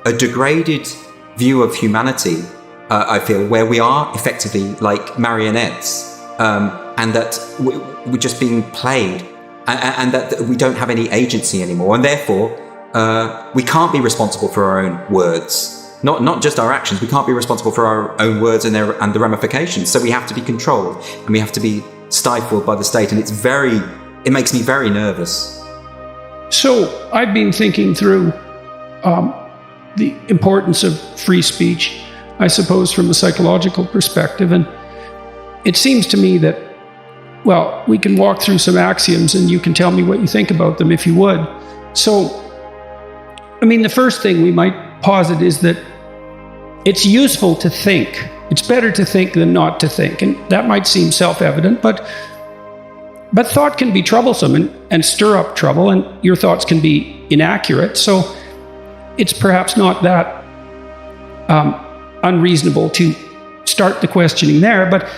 a degraded view of humanity, I feel, where we are effectively like marionettes, and that we're just being played, and that we don't have any agency anymore, and therefore we can't be responsible for our own words. Not just our actions. We can't be responsible for our own words and the ramifications. So we have to be controlled, and we have to be stifled by the state. And it makes me very nervous. So I've been thinking through the importance of free speech, I suppose, from a psychological perspective. And it seems to me that, well, we can walk through some axioms and you can tell me what you think about them if you would. So, I mean, the first thing we might posit is that it's useful to think. It's better to think than not to think. And that might seem self-evident, but thought can be troublesome and stir up trouble, and your thoughts can be inaccurate. So it's perhaps not that unreasonable to start the questioning there. But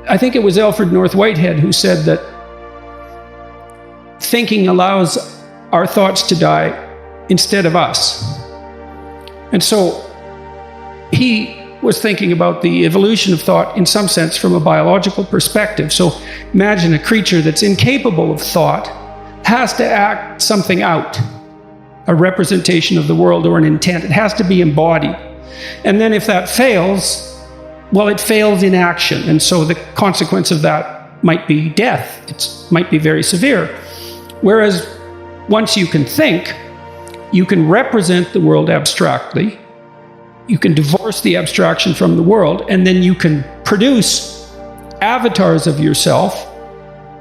I think it was Alfred North Whitehead who said that thinking allows our thoughts to die instead of us. And so he was thinking about the evolution of thought in some sense from a biological perspective. So imagine a creature that's incapable of thought has to act something out, a representation of the world or an intent. It has to be embodied. And then if that fails, well, it fails in action. And so the consequence of that might be death. It might be very severe. Whereas once you can think, you can represent the world abstractly. You can divorce the abstraction from the world, and then you can produce avatars of yourself,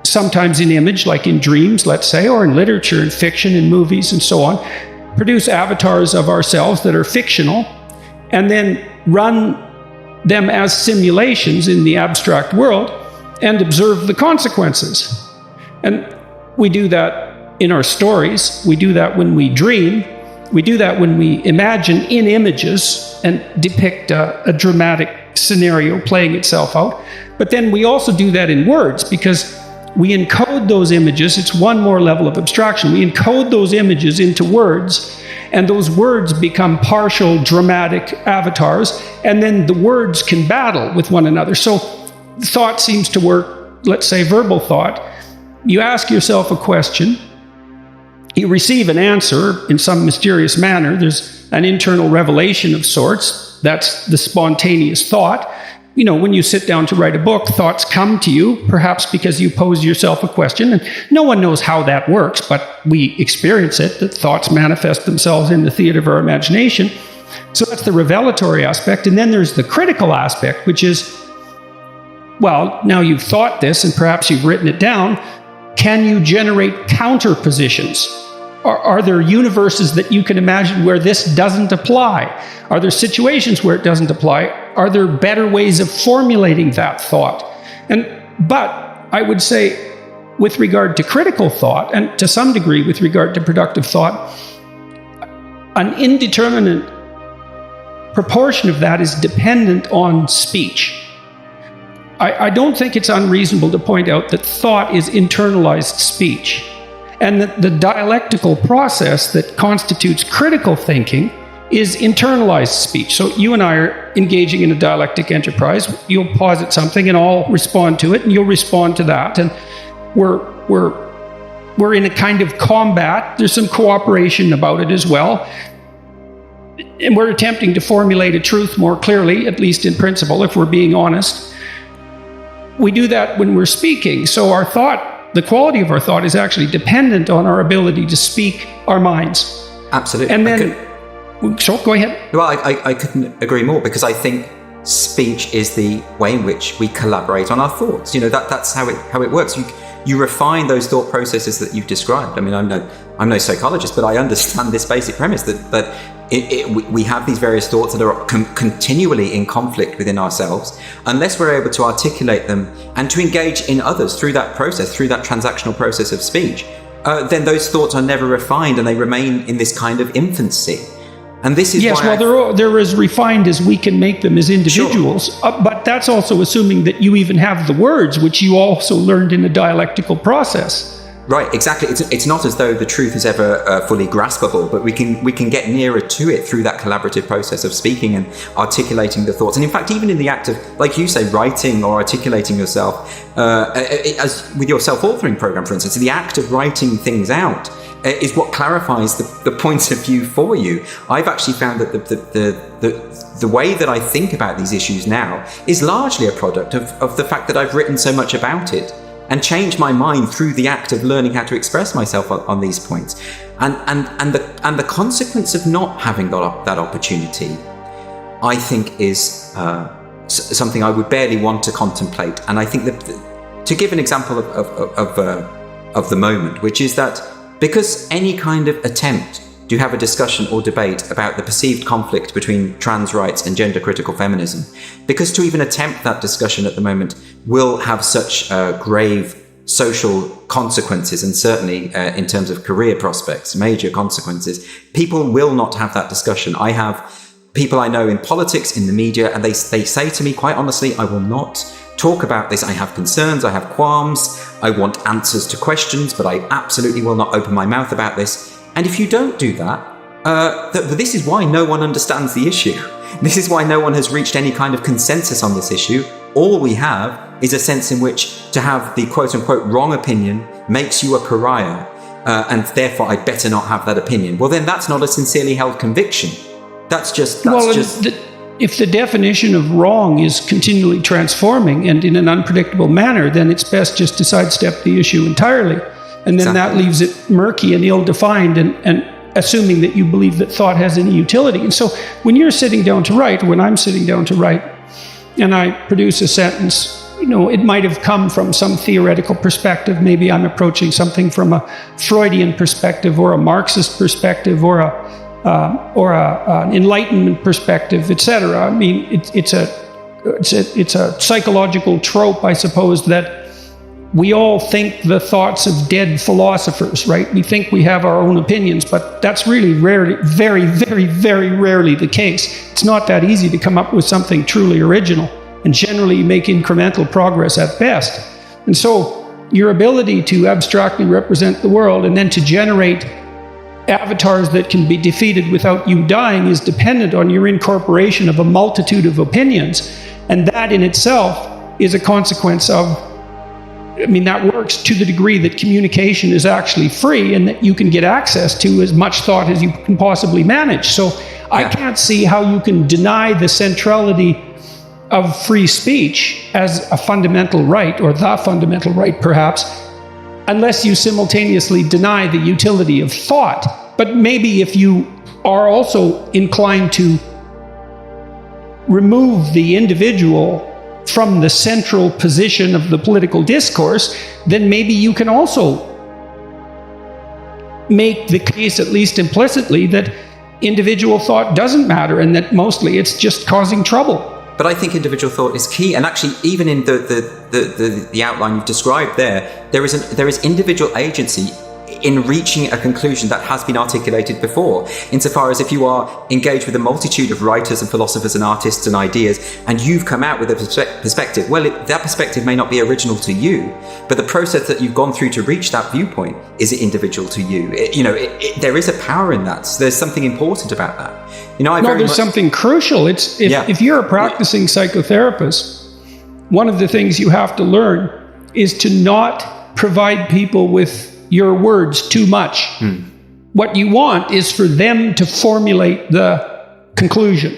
sometimes in image, like in dreams, let's say, or in literature and fiction and movies and so on. Produce avatars of ourselves that are fictional, and then run them as simulations in the abstract world and observe the consequences. And we do that in our stories. We do that when we dream. We do that when we imagine in images and depict a dramatic scenario playing itself out. But then we also do that in words, because we encode those images. It's one more level of abstraction. We encode those images into words, and those words become partial dramatic avatars, and then the words can battle with one another. So thought seems to work, let's say verbal thought. You ask yourself a question, you receive an answer in some mysterious manner. There's an internal revelation of sorts. That's the spontaneous thought. You know, when you sit down to write a book, thoughts come to you, perhaps because you pose yourself a question, and no one knows how that works, but we experience it, that thoughts manifest themselves in the theater of our imagination. So that's the revelatory aspect. And then there's the critical aspect, which is, well, now you've thought this and perhaps you've written it down. Can you generate counterpositions? Are there universes that you can imagine where this doesn't apply? Are there situations where it doesn't apply? Are there better ways of formulating that thought? But I would say, with regard to critical thought, and to some degree with regard to productive thought, an indeterminate proportion of that is dependent on speech. I don't think it's unreasonable to point out that thought is internalized speech, and that the dialectical process that constitutes critical thinking is internalized speech. So you and I are engaging in a dialectic enterprise. You'll posit something and I'll respond to it, and you'll respond to that. And we're in a kind of combat. There's some cooperation about it as well. And we're attempting to formulate a truth more clearly, at least in principle, if we're being honest. We do that when we're speaking. So our thought, the quality of our thought, is actually dependent on our ability to speak our minds. Absolutely. And then, so go ahead. Well, I couldn't agree more, because I think speech is the way in which we collaborate on our thoughts. You know, that's how it works. You refine those thought processes that you've described. I mean, I'm no psychologist, but I understand this basic premise that we have these various thoughts that are continually in conflict within ourselves. Unless we're able to articulate them and to engage in others through that process, through that transactional process of speech, then those thoughts are never refined, and they remain in this kind of infancy. And this is why they're as refined as we can make them as individuals. Sure. But that's also assuming that you even have the words, which you also learned in a dialectical process. Right, exactly. It's not as though the truth is ever fully graspable, but we can get nearer to it through that collaborative process of speaking and articulating the thoughts. And in fact, even in the act of, like you say, writing or articulating yourself, as with your self-authoring program, for instance, the act of writing things out is what clarifies the point of view for you. I've actually found that the way that I think about these issues now is largely a product of the fact that I've written so much about it and changed my mind through the act of learning how to express myself on these points. And the consequence of not having that opportunity, I think, is something I would barely want to contemplate. And I think that, to give an example of the moment, which is that because any kind of attempt to have a discussion or debate about the perceived conflict between trans rights and gender critical feminism, because to even attempt that discussion at the moment will have such grave social consequences, and certainly in terms of career prospects, major consequences, people will not have that discussion. I have people I know in politics, in the media, and they say to me quite honestly, I will not talk about this. I have concerns, I have qualms, I want answers to questions, but I absolutely will not open my mouth about this. And if you don't do that, this is why no one understands the issue. This is why no one has reached any kind of consensus on this issue. All we have is a sense in which to have the quote-unquote wrong opinion makes you a pariah, and therefore I'd better not have that opinion. Well, then that's not a sincerely held conviction. If the definition of wrong is continually transforming and in an unpredictable manner, then it's best just to sidestep the issue entirely. And then that leaves it murky and ill-defined, and assuming that you believe that thought has any utility. And so when you're sitting down to write, or when I'm sitting down to write, and I produce a sentence, it might have come from some theoretical perspective. Maybe I'm approaching something from a Freudian perspective, or a Marxist perspective, or an Enlightenment perspective, etc. I mean, it's a psychological trope, I suppose, that we all think the thoughts of dead philosophers, right? We think we have our own opinions, but that's really rarely, very, very, very rarely the case. It's not that easy to come up with something truly original, and generally you make incremental progress at best. And so your ability to abstractly represent the world and then to generate avatars that can be defeated without you dying is dependent on your incorporation of a multitude of opinions. And that in itself is a consequence of, that works to the degree that communication is actually free and that you can get access to as much thought as you can possibly manage. So I can't see how you can deny the centrality of free speech as a fundamental right, or the fundamental right perhaps, unless you simultaneously deny the utility of thought. But maybe if you are also inclined to remove the individual from the central position of the political discourse, then maybe you can also make the case, at least implicitly, that individual thought doesn't matter and that mostly it's just causing trouble. But I think individual thought is key, and actually, even in the outline you've described there is individual agency in reaching a conclusion that has been articulated before, insofar as if you are engaged with a multitude of writers and philosophers and artists and ideas, and you've come out with a perspective, well, that perspective may not be original to you, but the process that you've gone through to reach that viewpoint is individual to you. There is a power in that. So there's something important about that. There's something crucial. If you're a practicing psychotherapist, one of the things you have to learn is to not provide people with your words too much. What you want is for them to formulate the conclusion.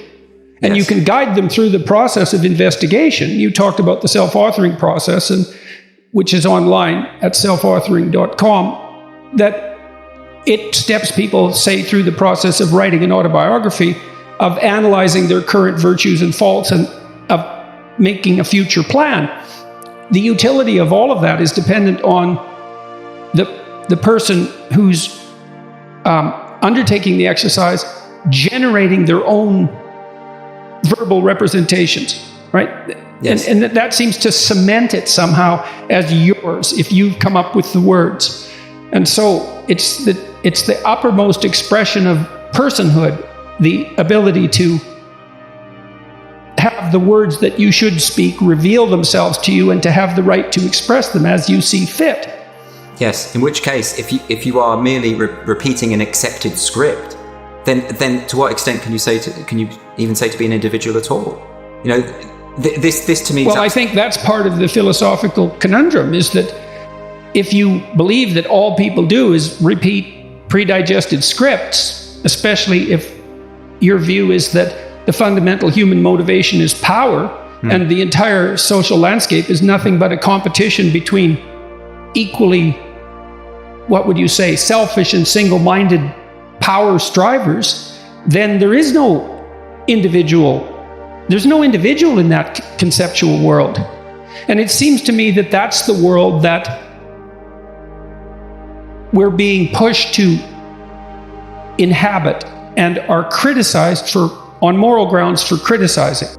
And you can guide them through the process of investigation. You talked about the self-authoring process, which is online at selfauthoring.com, that it steps people, say, through the process of writing an autobiography, of analyzing their current virtues and faults, and of making a future plan. The utility of all of that is dependent on the person who's undertaking the exercise generating their own verbal representations, right? Yes. And that seems to cement it somehow as yours if you've come up with the words. And so it's the uppermost expression of personhood, the ability to have the words that you should speak reveal themselves to you and to have the right to express them as you see fit. Yes. In which case, if you are merely repeating an accepted script, then to what extent can you even say to be an individual at all? You know, this to me. Well, I think that's part of the philosophical conundrum, is that if you believe that all people do is repeat pre-digested scripts, especially if your view is that the fundamental human motivation is power, and the entire social landscape is nothing but a competition between equally, what would you say, selfish and single-minded power strivers, then there is no individual. There's no individual in that conceptual world. And it seems to me that that's the world that we're being pushed to inhabit and are criticized for, on moral grounds, for criticizing.